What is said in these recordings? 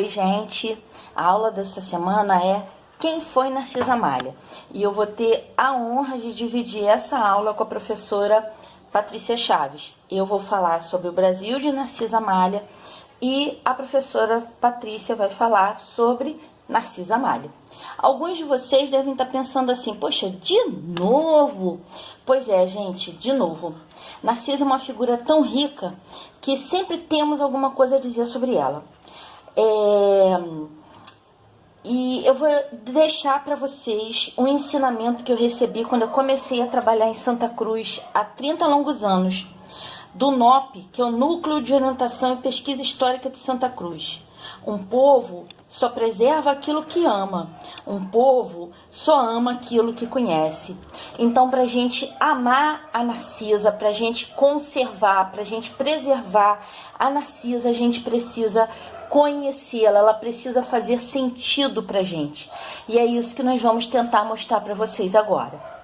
Oi, gente! A aula dessa semana é Quem foi Narcisa Malha? E eu vou ter a honra de dividir essa aula com a professora Patrícia Chaves. Eu vou falar sobre o Brasil de Narcisa Malha e a professora Patrícia vai falar sobre Narcisa Malha. Alguns de vocês devem estar pensando assim, poxa, de novo? Pois é, gente, de novo. Narcisa é uma figura tão rica que sempre temos alguma coisa a dizer sobre ela. E eu vou deixar para vocês um ensinamento que eu recebi quando eu comecei a trabalhar em Santa Cruz há 30 longos anos, do NOP, que é o Núcleo de Orientação e Pesquisa Histórica de Santa Cruz. Um povo só preserva aquilo que ama. Um povo só ama aquilo que conhece. Então, para a gente amar a Narcisa, para a gente conservar, para a gente preservar a Narcisa, a gente precisa conhecê-la. Ela precisa fazer sentido para a gente. E é isso que nós vamos tentar mostrar para vocês agora.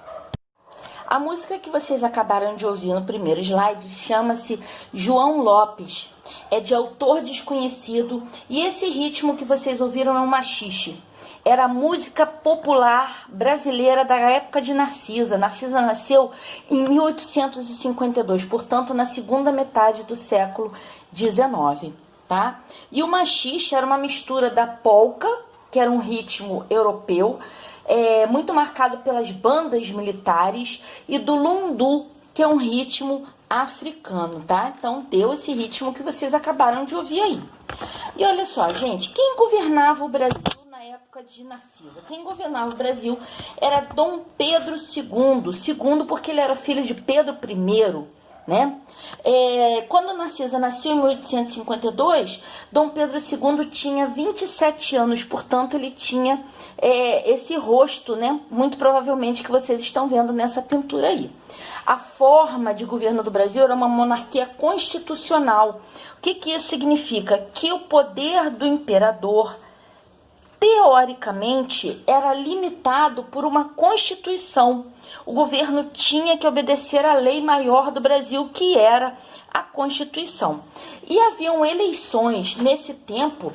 A música que vocês acabaram de ouvir no primeiro slide chama-se João Lopes. É de autor desconhecido e esse ritmo que vocês ouviram é um machixe. Era a música popular brasileira da época de Narcisa. Narcisa nasceu em 1852, portanto na segunda metade do século XIX. Tá? E o machixe era uma mistura da polca, que era um ritmo europeu, muito marcado pelas bandas militares, e do lundu, que é um ritmo africano, tá? Então deu esse ritmo que vocês acabaram de ouvir aí. E olha só, gente, quem governava o Brasil na época de Narcisa? Quem governava o Brasil era Dom Pedro II, segundo porque ele era filho de Pedro I, né? Quando Narcisa nasceu em 1852, Dom Pedro II tinha 27 anos, portanto ele tinha esse rosto, né? Muito provavelmente que vocês estão vendo nessa pintura aí. A forma de governo do Brasil era uma monarquia constitucional. O que isso significa? Que o poder do imperador, teoricamente, era limitado por uma Constituição. O governo tinha que obedecer à lei maior do Brasil, que era a Constituição. E haviam eleições. Nesse tempo,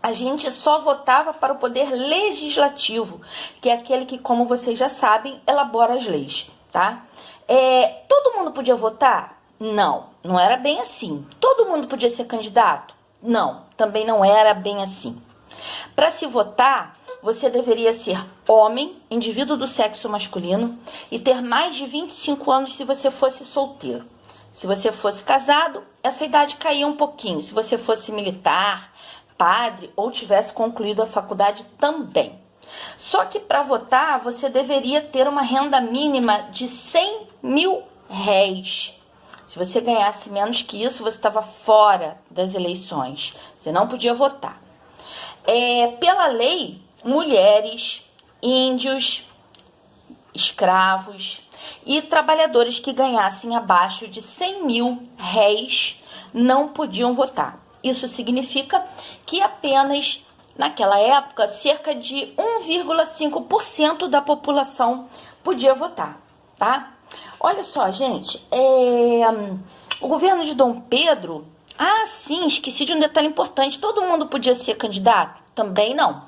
a gente só votava para o poder legislativo, que é aquele que, como vocês já sabem, elabora as leis, tá? Todo mundo podia votar? Não, não era bem assim. Todo mundo podia ser candidato? Não, também não era bem assim. Para se votar, você deveria ser homem, indivíduo do sexo masculino, e ter mais de 25 anos se você fosse solteiro. Se você fosse casado, essa idade caía um pouquinho. Se você fosse militar, padre ou tivesse concluído a faculdade também. Só que para votar, você deveria ter uma renda mínima de 100 mil réis. Se você ganhasse menos que isso, você estava fora das eleições. Você não podia votar. Pela lei, mulheres, índios, escravos e trabalhadores que ganhassem abaixo de 100 mil réis não podiam votar. Isso significa que apenas, naquela época, cerca de 1,5% da população podia votar, tá? Olha só, gente, o governo de Dom Pedro... sim, esqueci de um detalhe importante. Todo mundo podia ser candidato? Também não.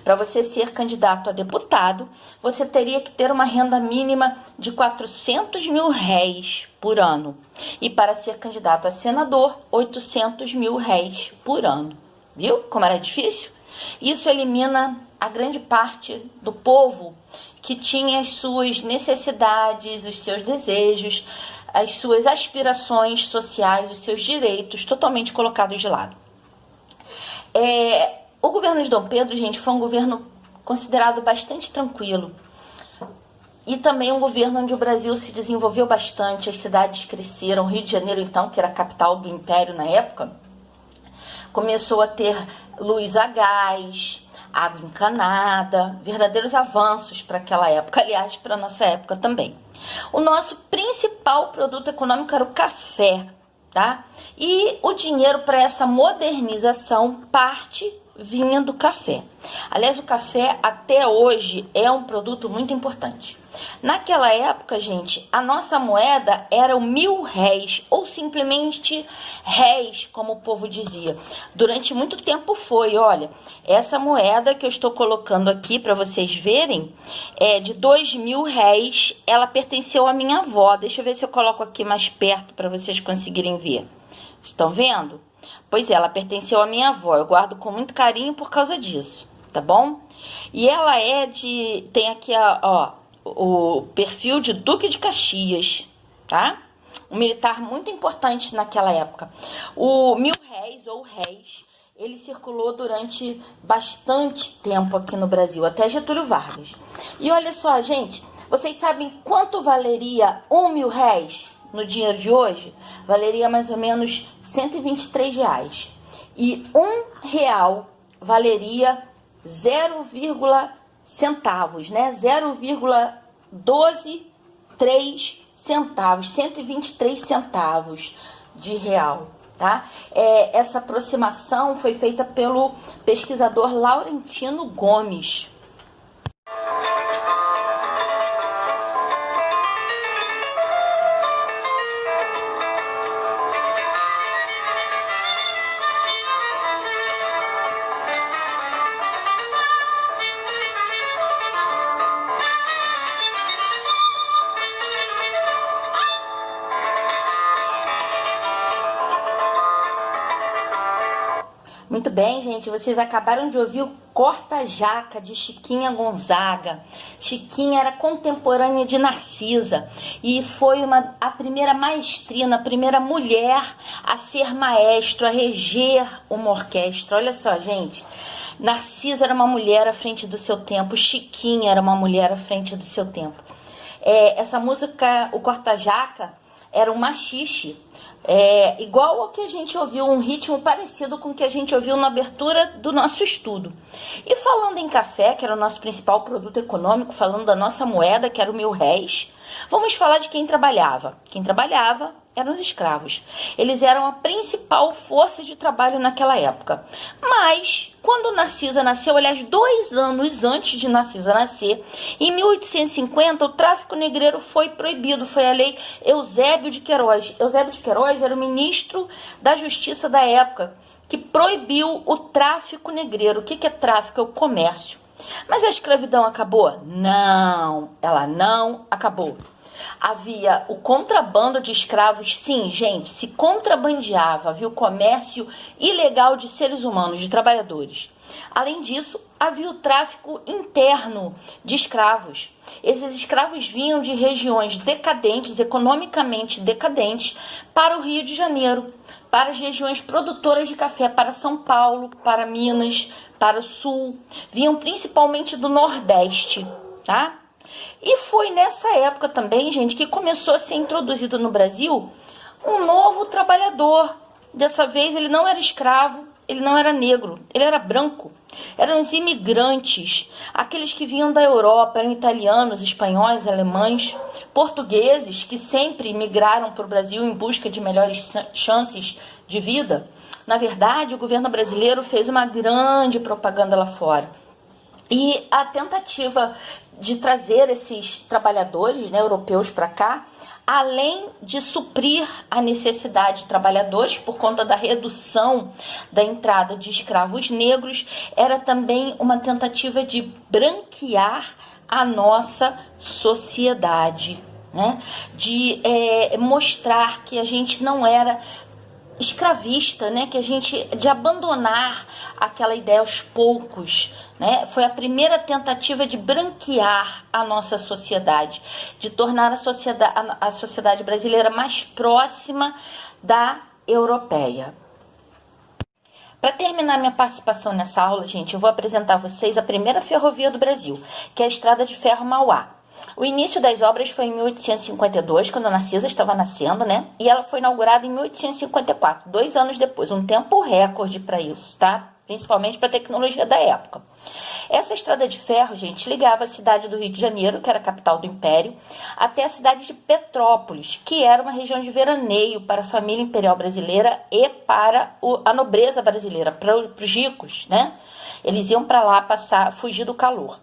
Para você ser candidato a deputado, você teria que ter uma renda mínima de 400 mil réis por ano. E para ser candidato a senador, 800 mil réis por ano. Viu como era difícil? Isso elimina a grande parte do povo que tinha as suas necessidades, os seus desejos, as suas aspirações sociais, os seus direitos totalmente colocados de lado. O governo de Dom Pedro, gente, foi um governo considerado bastante tranquilo. E também um governo onde o Brasil se desenvolveu bastante, as cidades cresceram. Rio de Janeiro, então, que era a capital do Império na época, começou a ter luz a gás, água encanada, verdadeiros avanços para aquela época, aliás, para a nossa época também. O nosso principal produto econômico era o café, tá? E o dinheiro para essa modernização vinha do café. Aliás, o café até hoje é um produto muito importante. Naquela época, época, gente, a nossa moeda era o 1.000 réis, ou simplesmente réis, como o povo dizia. Durante muito tempo foi, olha, essa moeda que eu estou colocando aqui para vocês verem, é de 2.000 réis, ela pertenceu à minha avó. Deixa eu ver se eu coloco aqui mais perto para vocês conseguirem ver. Estão vendo? Pois é, ela pertenceu à minha avó, eu guardo com muito carinho por causa disso, tá bom? E ela tem aqui, ó, o perfil de Duque de Caxias, tá? Um militar muito importante naquela época. O 1.000 réis ou réis, ele circulou durante bastante tempo aqui no Brasil, até Getúlio Vargas. E olha só, gente, vocês sabem quanto valeria 1.000 réis no dinheiro de hoje? Valeria mais ou menos R$ 123. E R$ 1 valeria 0, centavos, né? 0,123 centavos, 123 centavos de real, tá? Essa aproximação foi feita pelo pesquisador Laurentino Gomes. Muito bem, gente, vocês acabaram de ouvir o Corta-Jaca, de Chiquinha Gonzaga. Chiquinha era contemporânea de Narcisa e foi a primeira maestrina, a primeira mulher a ser maestro, a reger uma orquestra. Olha só, gente, Narcisa era uma mulher à frente do seu tempo, Chiquinha era uma mulher à frente do seu tempo. Essa música, o Corta-Jaca, era um machixe, igual ao que a gente ouviu, um ritmo parecido com o que a gente ouviu na abertura do nosso estudo. E falando em café, que era o nosso principal produto econômico, falando da nossa moeda, que era o 1.000 réis, vamos falar de quem trabalhava. Quem trabalhava eram os escravos. Eles eram a principal força de trabalho naquela época. Mas, quando Narcisa nasceu, aliás, 2 anos antes de Narcisa nascer, em 1850, o tráfico negreiro foi proibido. Foi a lei Eusébio de Queiroz. Eusébio de Queiroz era o ministro da Justiça da época, que proibiu o tráfico negreiro. O que é tráfico? É o comércio. Mas a escravidão acabou? Não, ela não acabou. Havia o contrabando de escravos, sim, gente, se contrabandeava, havia o comércio ilegal de seres humanos, de trabalhadores. Além disso, havia o tráfico interno de escravos. Esses escravos vinham de regiões decadentes, economicamente decadentes, para o Rio de Janeiro, para as regiões produtoras de café, para São Paulo, para Minas, para o Sul. Vinham principalmente do Nordeste, tá? E foi nessa época também, gente, que começou a ser introduzido no Brasil um novo trabalhador. Dessa vez ele não era escravo, ele não era negro, ele era branco. Eram os imigrantes, aqueles que vinham da Europa, eram italianos, espanhóis, alemães, portugueses, que sempre migraram para o Brasil em busca de melhores chances de vida. Na verdade, o governo brasileiro fez uma grande propaganda lá fora. E a tentativa de trazer esses trabalhadores, né, europeus para cá, além de suprir a necessidade de trabalhadores por conta da redução da entrada de escravos negros, era também uma tentativa de branquear a nossa sociedade, né? De mostrar que a gente não era escravista, né, de abandonar aquela ideia aos poucos, né? Foi a primeira tentativa de branquear a nossa sociedade, de tornar a sociedade brasileira mais próxima da europeia. Para terminar minha participação nessa aula, gente, eu vou apresentar a vocês a primeira ferrovia do Brasil, que é a Estrada de Ferro Mauá. O início das obras foi em 1852, quando a Narcisa estava nascendo, né? E ela foi inaugurada em 1854, 2 anos depois, um tempo recorde para isso, tá? Principalmente para a tecnologia da época. Essa estrada de ferro, gente, ligava a cidade do Rio de Janeiro, que era a capital do Império, até a cidade de Petrópolis, que era uma região de veraneio para a família imperial brasileira e para a nobreza brasileira, para os ricos, né? Eles iam para lá fugir do calor.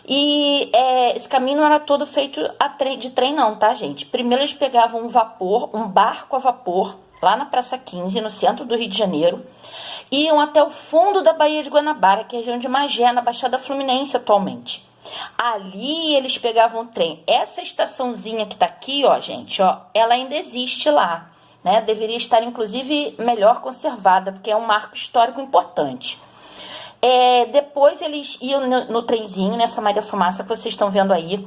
E esse caminho não era todo feito de trem não, tá, gente? Primeiro eles pegavam um barco a vapor, lá na Praça 15, no centro do Rio de Janeiro, iam até o fundo da Baía de Guanabara, que é a região de Magé, na Baixada Fluminense atualmente. Ali eles pegavam o trem. Essa estaçãozinha que tá aqui, ó, gente, ó, ela ainda existe lá, né? Deveria estar, inclusive, melhor conservada, porque é um marco histórico importante. Depois eles iam no trenzinho, nessa Maria Fumaça que vocês estão vendo aí,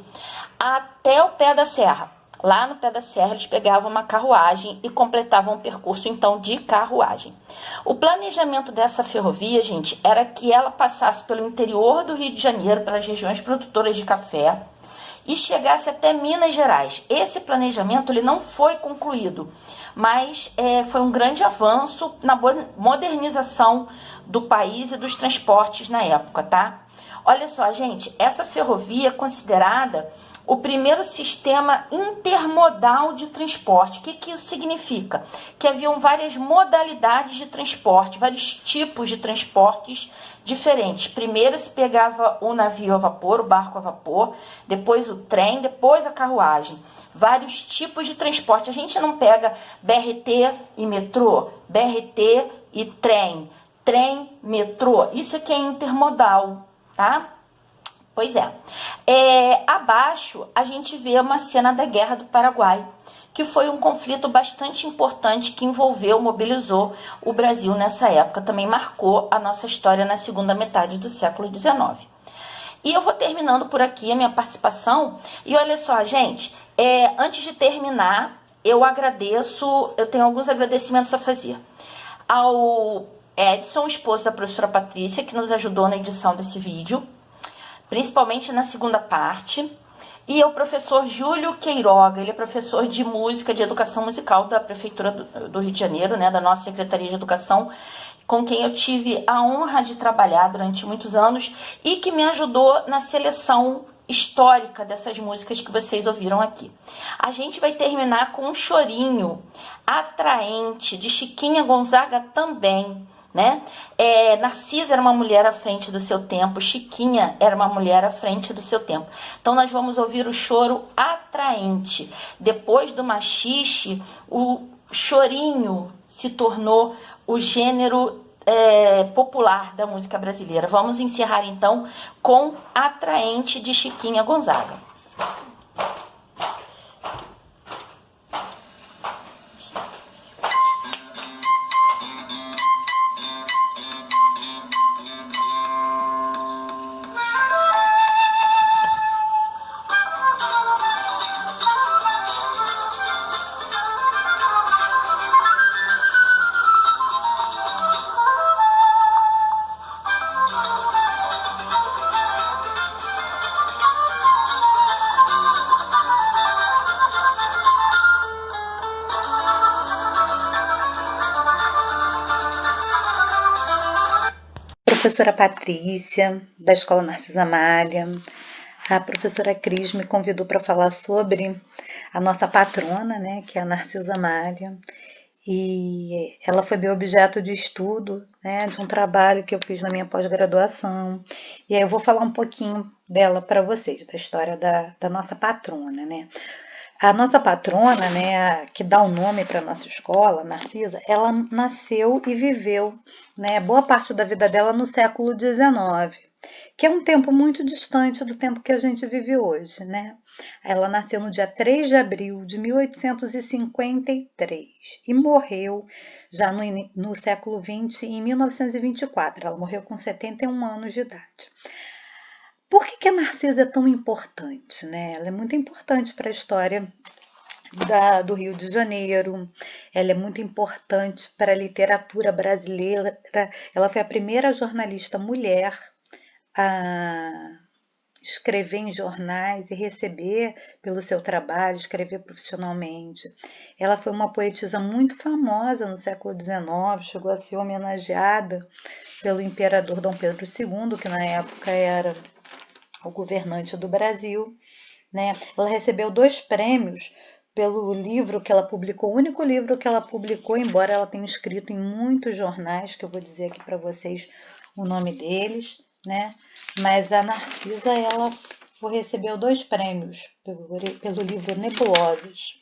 até o pé da serra. Lá no pé da serra eles pegavam uma carruagem e completavam o percurso, então, de carruagem. O planejamento dessa ferrovia, gente, era que ela passasse pelo interior do Rio de Janeiro, pelas regiões produtoras de café, e chegasse até Minas Gerais. Esse planejamento ele não foi concluído, mas foi um grande avanço na modernização do país e dos transportes na época, tá? Olha só, gente, essa ferrovia é considerada o primeiro sistema intermodal de transporte. O que isso significa? Que haviam várias modalidades de transporte, vários tipos de transportes diferentes. Primeiro se pegava o navio a vapor, o barco a vapor, depois o trem, depois a carruagem. Vários tipos de transporte. A gente não pega BRT e metrô, BRT e trem, trem, metrô. Isso aqui é intermodal, tá? Pois é. Abaixo a gente vê uma cena da Guerra do Paraguai, que foi um conflito bastante importante que mobilizou o Brasil nessa época. Também marcou a nossa história na segunda metade do século XIX. E eu vou terminando por aqui a minha participação. E olha só, gente, antes de terminar, eu tenho alguns agradecimentos a fazer. Ao Edson, esposo da professora Patrícia, que nos ajudou na edição desse vídeo, principalmente na segunda parte, e o professor Júlio Queiroga, ele é professor de música, de educação musical da Prefeitura do Rio de Janeiro, né, da nossa Secretaria de Educação, com quem eu tive a honra de trabalhar durante muitos anos e que me ajudou na seleção histórica dessas músicas que vocês ouviram aqui. A gente vai terminar com um chorinho atraente de Chiquinha Gonzaga também, né? Narcisa era uma mulher à frente do seu tempo, Chiquinha era uma mulher à frente do seu tempo. Então nós vamos ouvir o choro atraente. Depois do machixe, o chorinho se tornou o gênero popular da música brasileira. Vamos encerrar então com Atraente de Chiquinha Gonzaga. Professora Patrícia, da Escola Narcisa Amália. A professora Cris me convidou para falar sobre a nossa patrona, né, que é a Narcisa Amália. E ela foi meu objeto de estudo, né, de um trabalho que eu fiz na minha pós-graduação. E aí eu vou falar um pouquinho dela para vocês, da história da nossa patrona, né. A nossa patrona, né, que dá o nome para a nossa escola, Narcisa, ela nasceu e viveu, né, boa parte da vida dela no século XIX, que é um tempo muito distante do tempo que a gente vive hoje, né? Ela nasceu no dia 3 de abril de 1853 e morreu já no século XX, em 1924. Ela morreu com 71 anos de idade. Por que a Narcisa é tão importante, né? Ela é muito importante para a história do Rio de Janeiro, ela é muito importante para a literatura brasileira. Ela foi a primeira jornalista mulher a escrever em jornais e receber pelo seu trabalho, escrever profissionalmente. Ela foi uma poetisa muito famosa no século XIX, chegou a ser homenageada pelo imperador Dom Pedro II, que na época era o governante do Brasil, né? Ela recebeu 2 prêmios pelo livro que ela publicou, o único livro que ela publicou, embora ela tenha escrito em muitos jornais, que eu vou dizer aqui para vocês o nome deles, né? Mas a Narcisa, ela recebeu 2 prêmios pelo livro Nebulosas,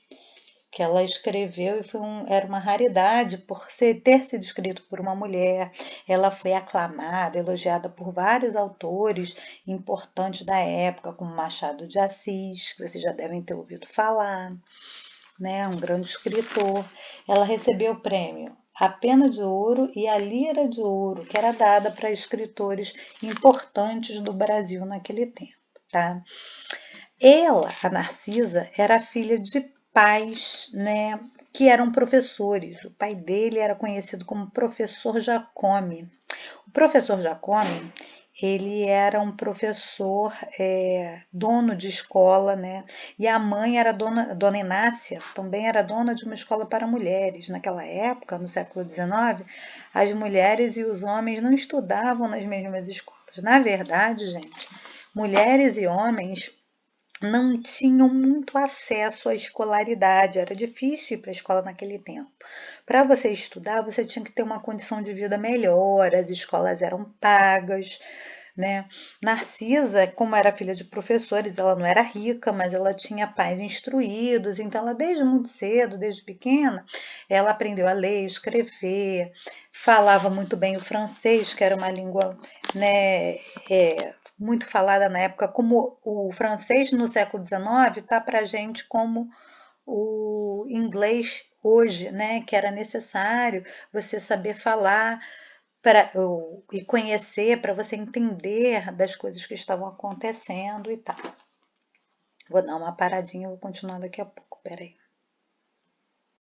que ela escreveu, e era uma raridade por ter sido escrito por uma mulher. Ela foi aclamada, elogiada por vários autores importantes da época, como Machado de Assis, que vocês já devem ter ouvido falar, né? Um grande escritor. Ela recebeu o prêmio A Pena de Ouro e a Lira de Ouro, que era dada para escritores importantes do Brasil naquele tempo, tá? Ela, a Narcisa, era filha de pais, né, que eram professores. O pai dele era conhecido como Professor Jacome. O professor Jacome, ele era um professor dono de escola, né? E a mãe era dona Inácia, também era dona de uma escola para mulheres. Naquela época, no século XIX, as mulheres e os homens não estudavam nas mesmas escolas. Na verdade, gente, mulheres e homens não tinham muito acesso à escolaridade, era difícil ir para a escola naquele tempo. Para você estudar, você tinha que ter uma condição de vida melhor, as escolas eram pagas, né? Narcisa, como era filha de professores, ela não era rica, mas ela tinha pais instruídos, então ela desde muito cedo, desde pequena, ela aprendeu a ler, escrever, falava muito bem o francês, que era uma língua, né, muito falada na época, como o francês no século XIX está para a gente como o inglês hoje, né? Que era necessário você saber falar e conhecer para você entender das coisas que estavam acontecendo e tal. Vou dar uma paradinha, vou continuar daqui a pouco, peraí.